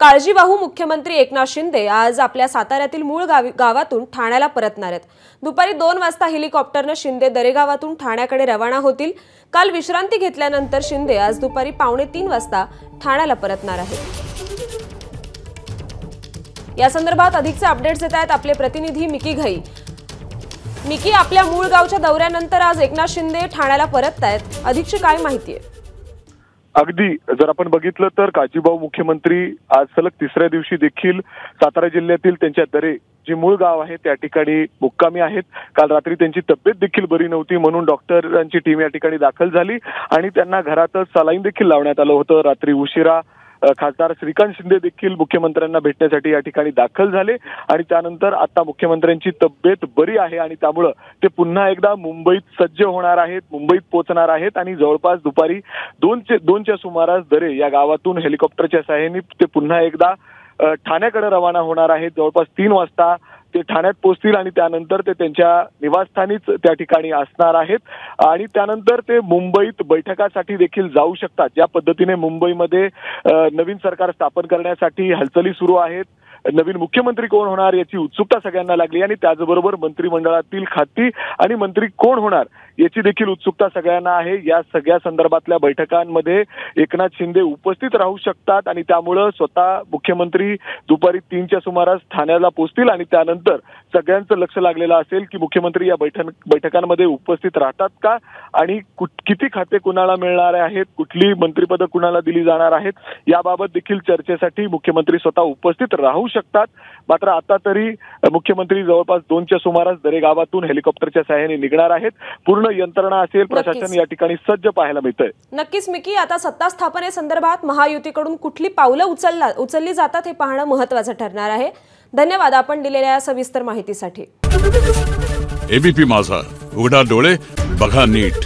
काळजीवाहू मुख्यमंत्री एकनाथ शिंदे आज आपल्या साताऱ्यातील मूळ गावातून ठाण्याला परतणार आहेत। दुपारी 2 वाजता हेलिकॉप्टरने शिंदे दरेगावातून ठाण्याकडे रवाना होतील। काल विश्रांती घेतल्यानंतर शिंदे आज दुपारी 2:45 वाजता ठाण्याला परतणार आहेत। या संदर्भात अधिकचे अपडेट्स देत आहेत आपले प्रतिनिधी मिकी घई। मिकी, आपल्या मूळ गावच्या दौऱ्यानंतर आज एकनाथ शिंदे ठाण्याला परततायत, अधिकची काय माहिती आहे? अगदी जर आपण बघितलं तर काळजीवाहू मुख्यमंत्री आज सलग तिसऱ्या दिवशी देखील सातारा जिल्ह्यातील त्यांच्या दरे जे मूळ गाव आहे त्या ठिकाणी मुक्कामी आहेत। काल रात्री त्यांची तब्येत देखील बरी नव्हती, म्हणून डॉक्टरांची टीम या ठिकाणी दाखल झाली आणि त्यांना घरातच सलाईन देखील लावण्यात आलं होतं। रात्री उशिरा खासदार श्रीकांत शिंदे देखील मुख्यमंत्र्यांना भेटण्यासाठी या ठिकाणी दाखल झाले आणि त्यानंतर आता मुख्यमंत्र्यांची तब्येत बरी आहे आणि त्यामुळे ते पुन्हा एकदा मुंबईत सज्ज होणार आहेत, मुंबईत पोहोचणार आहेत आणि जवळपास दुपारी 2च्या सुमारास दरे या गावातून हेलिकॉप्टरच्या सहाय्याने ते पुन्हा एकदा ठाण्याकडे रवाना होणार आहेत। जवळपास 3 वाजता ते ठाण्यात पोहोचतील आणि त्यानंतर ते त्यांच्या निवासस्थानीच त्या ठिकाणी असणार आहेत आणि त्यानंतर ते मुंबईत बैठकासाठी देखील जाऊ शकतात। ज्या पद्धतीने मुंबईमध्ये नवीन सरकार स्थापन करण्यासाठी हालचाली सुरू आहेत, नवीन मुख्यमंत्री कोण होणार याची उत्सुकता सगळ्यांना लागली आणि त्याचबरोबर मंत्रिमंडळातील खाती आणि मंत्री कोण होणार याची देखील उत्सुकता सगळ्यांना आहे। या सगळ्या संदर्भातल्या बैठकांमध्ये एकनाथ शिंदे उपस्थित राहू शकतात आणि त्यामुळे स्वतः मुख्यमंत्री दुपारी 3च्या सुमारास ठाण्याला पोहोचतील आणि त्यानंतर सगळ्यांचं लक्ष लागलेलं असेल की मुख्यमंत्री या बैठकांमध्ये उपस्थित राहतात का आणि किती खाते कुणाला मिळणार आहेत, कुठली मंत्रिपदं कुणाला दिली जाणार आहेत याबाबत देखील चर्चेसाठी मुख्यमंत्री स्वतः उपस्थित राहू शकतात। मात्र आता तरी मुख्यमंत्री जवळपास 2च्या सुमारास दरे गावातून हेलिकॉप्टरच्या सहाय्याने निघणार आहेत। पूर्ण यंत्रणा असेल, प्रशासन या ठिकाणी सज्ज पाहायला मिळतंय। नक्कीच मिकी, आता सत्ता स्थापनेसंदर्भात महायुतीकडून कुठली पावलं उचलली जातात हे पाहणं महत्त्वाचं ठरणार आहे। धन्यवाद आपण दिलेल्या सविस्तर माहितीसाठी। एबीपी माझा, उघडा डोळे बघा नीट।